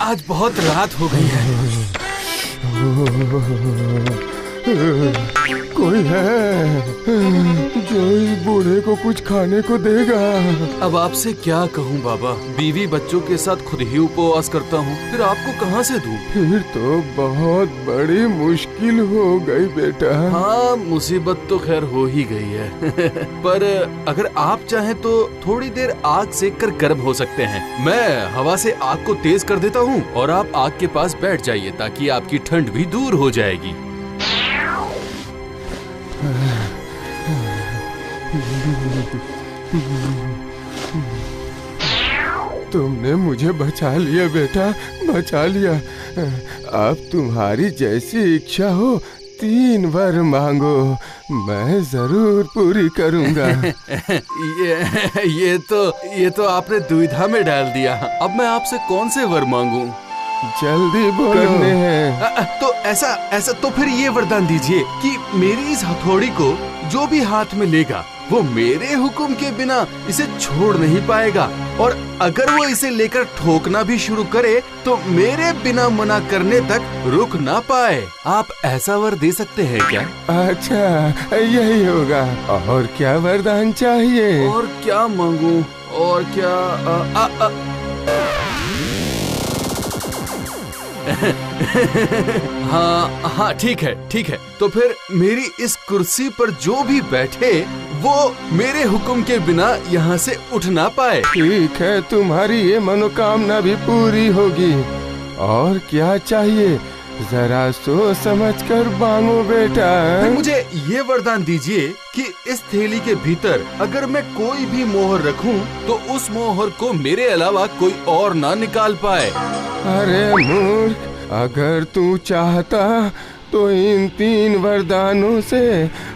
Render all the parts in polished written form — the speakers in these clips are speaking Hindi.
आज बहुत रात हो गई है। कोई है जो इस बूढ़े को कुछ खाने को देगा? अब आपसे क्या कहूँ बाबा, बीवी बच्चों के साथ खुद ही उपवास करता हूँ, फिर आपको कहाँ से दूँ? फिर तो बहुत बड़ी मुश्किल हो गई बेटा। हाँ, मुसीबत तो खैर हो ही गई है। पर अगर आप चाहें तो थोड़ी देर आग सेक कर गर्म हो सकते हैं। मैं हवा से आग को तेज कर देता हूँ और आप आग के पास बैठ जाइए ताकि आपकी ठंड भी दूर हो जाएगी। तुमने मुझे बचा लिया बेटा, बचा लिया। अब तुम्हारी जैसी इच्छा हो 3 वर मांगो, मैं जरूर पूरी करूंगा। ये तो आपने दुविधा में डाल दिया। अब मैं आपसे कौन से वर मांगूं? जल्दी बोलो। करने हैं। तो ऐसा तो फिर ये वरदान दीजिए कि मेरी इस हथौड़ी को जो भी हाथ में लेगा वो मेरे हुक्म के बिना इसे छोड़ नहीं पाएगा, और अगर वो इसे लेकर ठोकना भी शुरू करे तो मेरे बिना मना करने तक रुक ना पाए। आप ऐसा वर दे सकते हैं क्या? अच्छा, यही होगा। और क्या वरदान चाहिए? और क्या मांगूं? और क्या हाँ ठीक है। तो फिर मेरी इस कुर्सी पर जो भी बैठे वो मेरे हुक्म के बिना यहाँ से उठ ना पाए। ठीक है, तुम्हारी ये मनोकामना भी पूरी होगी। और क्या चाहिए? जरा सोच समझ कर मांगो बेटा। फिर मुझे ये वरदान दीजिए कि इस थैली के भीतर अगर मैं कोई भी मोहर रखूं तो उस मोहर को मेरे अलावा कोई और ना निकाल पाए। अरे मूर्ख, अगर तू चाहता तो इन 3 वरदानों से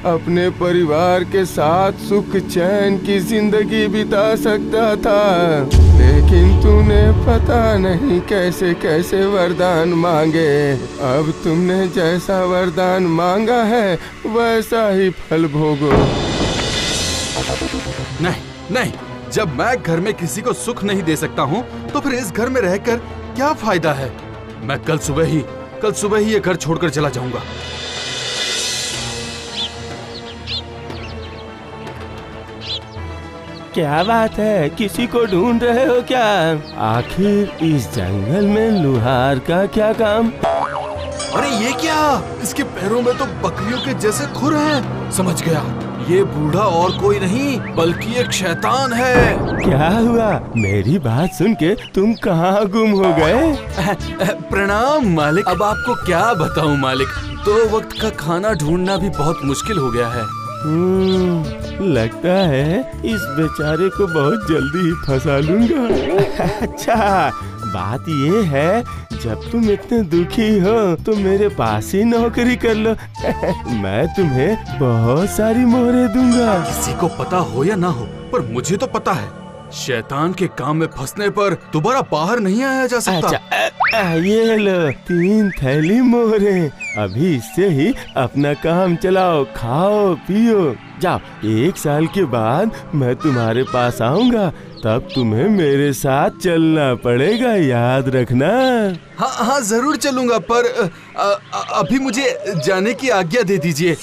अपने परिवार के साथ सुख चैन की जिंदगी बिता सकता था, लेकिन तूने पता नहीं कैसे कैसे वरदान मांगे। अब तुमने जैसा वरदान मांगा है वैसा ही फल भोगो। नहीं, जब मैं घर में किसी को सुख नहीं दे सकता हूँ तो फिर इस घर में रहकर क्या फायदा है? मैं कल सुबह ही ये घर छोड़कर चला जाऊंगा। क्या बात है, किसी को ढूंढ रहे हो क्या? आखिर इस जंगल में लुहार का क्या काम? अरे ये क्या? इसके पैरों में तो बकरियों के जैसे खुर हैं। समझ गया, ये बूढ़ा और कोई नहीं बल्कि एक शैतान है। क्या हुआ? मेरी बात सुन के तुम कहाँ गुम हो गए? प्रणाम मालिक। अब आपको क्या बताऊं मालिक, 2 वक्त का खाना ढूंढना भी बहुत मुश्किल हो गया है। लगता है इस बेचारे को बहुत जल्दी ही फंसा लूंगा। अच्छा, बात ये है, जब तुम इतने दुखी हो तो मेरे पास ही नौकरी कर लो। मैं तुम्हें बहुत सारी मोहरें दूंगा। किसी को पता हो या ना हो, पर मुझे तो पता है, शैतान के काम में फंसने पर दोबारा बाहर नहीं आया जा सकता। अच्छा, ये लो 3 थैली मोहरें। अभी इससे ही अपना काम चलाओ, खाओ पियो। जाओ, 1 साल के बाद मैं तुम्हारे पास आऊंगा, तब तुम्हें मेरे साथ चलना पड़ेगा, याद रखना। हाँ जरूर चलूंगा, पर अभी मुझे जाने की आज्ञा दे दीजिए।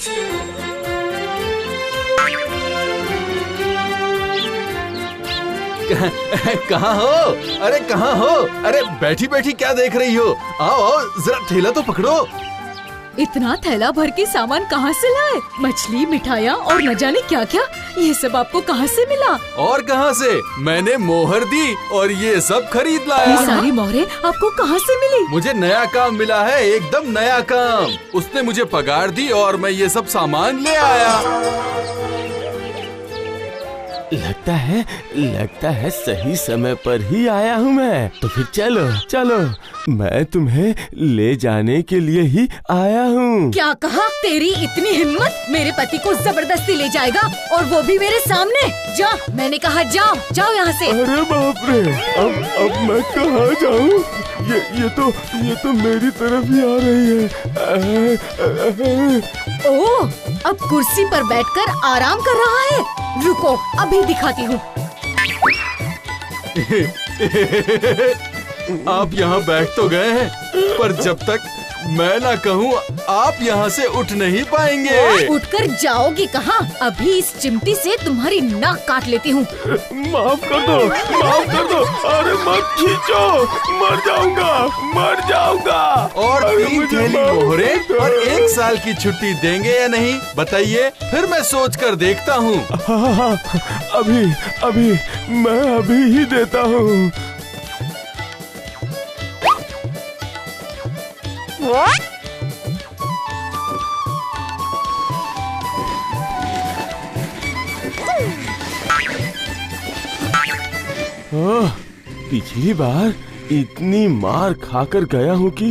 कहाँ हो? अरे कहाँ हो? अरे बैठी बैठी क्या देख रही हो? आओ जरा थैला तो पकड़ो। इतना थैला भर के सामान कहाँ से लाए? मछली, मिठाइयाँ और न जाने क्या क्या, ये सब आपको कहाँ से मिला? और कहाँ से? मैंने मोहर दी और ये सब खरीद लाया। ये सारी मोहरें आपको कहाँ से मिली? मुझे नया काम मिला है, एकदम नया काम। उसने मुझे पगार दी और मैं ये सब सामान ले आया। लगता है सही समय पर ही आया हूँ मैं। तो फिर चलो, मैं तुम्हें ले जाने के लिए ही आया हूँ। क्या कहा? तेरी इतनी हिम्मत? मेरे पति को जबरदस्ती ले जाएगा और वो भी मेरे सामने? जा, मैंने कहा जाओ यहाँ से। अरे बाप रे, अब मैं कहाँ जाऊँ? ये तो मेरी तरफ ही आ रही है। ओह, अब कुर्सी पर बैठकर आराम कर रहा है। रुको, अभी दिखाती हूँ। आप यहाँ बैठ तो गए हैं, पर जब तक मैं ना कहूँ आप यहाँ से उठ नहीं पाएंगे। उठकर जाओगी कहाँ? अभी इस चिमटी से तुम्हारी नाक काट लेती हूँ। माफ कर दो। अरे मत खींचो, मर जाऊंगा। और 3 थैली मोहरे और 1 साल की छुट्टी देंगे या नहीं बताइए, फिर मैं सोच कर देखता हूँ। हाँ, अभी मैं अभी ही देता हूँ। पिछली बार इतनी मार खाकर गया हूँ कि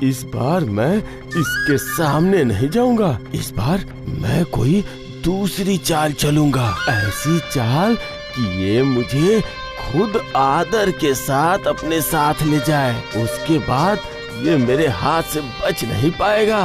इस बार मैं इसके सामने नहीं जाऊंगा। इस बार मैं कोई दूसरी चाल चलूंगा, ऐसी चाल कि ये मुझे खुद आदर के साथ अपने साथ ले जाए। उसके बाद ये मेरे हाथ से बच नहीं पाएगा।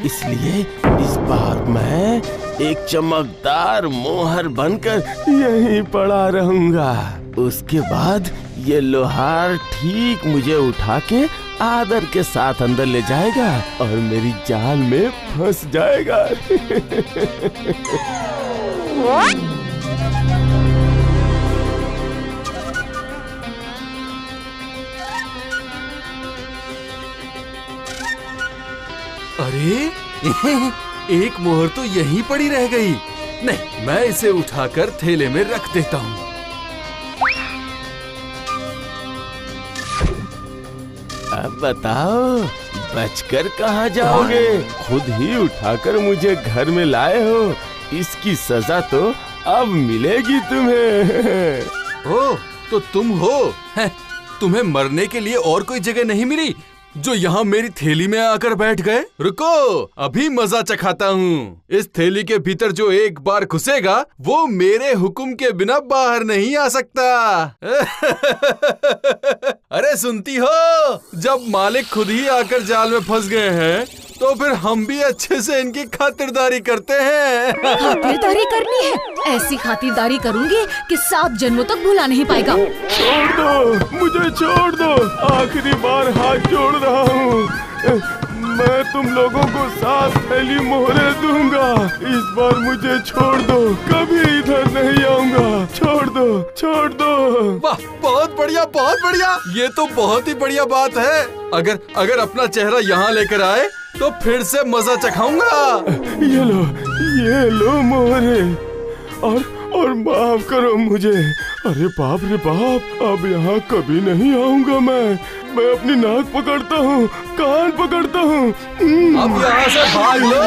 इसलिए इस बार मैं एक चमकदार मोहर बनकर यहीं पड़ा रहूंगा। उसके बाद ये लोहार ठीक मुझे उठा के आदर के साथ अंदर ले जाएगा और मेरी जाल में फंस जाएगा। अरे एक मोहर तो यहीं पड़ी रह गई। नहीं, मैं इसे उठाकर थैले में रख देता हूँ। अब बताओ, बचकर कहाँ जाओगे? खुद ही उठाकर मुझे घर में लाए हो, इसकी सजा तो अब मिलेगी तुम्हें। ओह, तो तुम हो? तुम्हें मरने के लिए और कोई जगह नहीं मिली जो यहाँ मेरी थैली में आकर बैठ गए? रुको, अभी मजा चखाता हूँ। इस थैली के भीतर जो एक बार घुसेगा वो मेरे हुक्म के बिना बाहर नहीं आ सकता। अरे सुनती हो, जब मालिक खुद ही आकर जाल में फंस गए हैं तो फिर हम भी अच्छे से इनकी खातिरदारी करते हैं। खातिरदारी करनी है? ऐसी खातिरदारी करूंगी कि 7 जन्मों तक भुला नहीं पाएगा। छोड़ दो, मुझे छोड़ दो। आखिरी बार हाथ जोड़ रहा हूँ। मैं तुम लोगों को 7 थैली मोहरे दूंगा। इस बार मुझे छोड़ दो, कभी इधर नहीं आऊंगा। छोड़ दो। वाह, बहुत बढ़िया, बहुत बढ़िया। ये तो बहुत ही बढ़िया बात है। अगर अपना चेहरा यहाँ लेकर आए तो फिर से मजा चखाऊंगा। ये लो मोहरे, और माफ करो मुझे। अरे बाप रे बाप, अब यहाँ कभी नहीं आऊंगा मैं अपनी नाक पकड़ता हूँ, कान पकड़ता हूँ। अब यहाँ से भाग लो।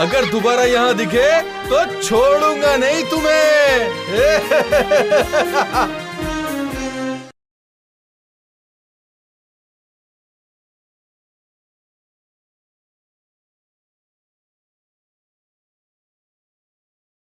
अगर दोबारा यहाँ दिखे तो छोड़ूंगा नहीं तुम्हें।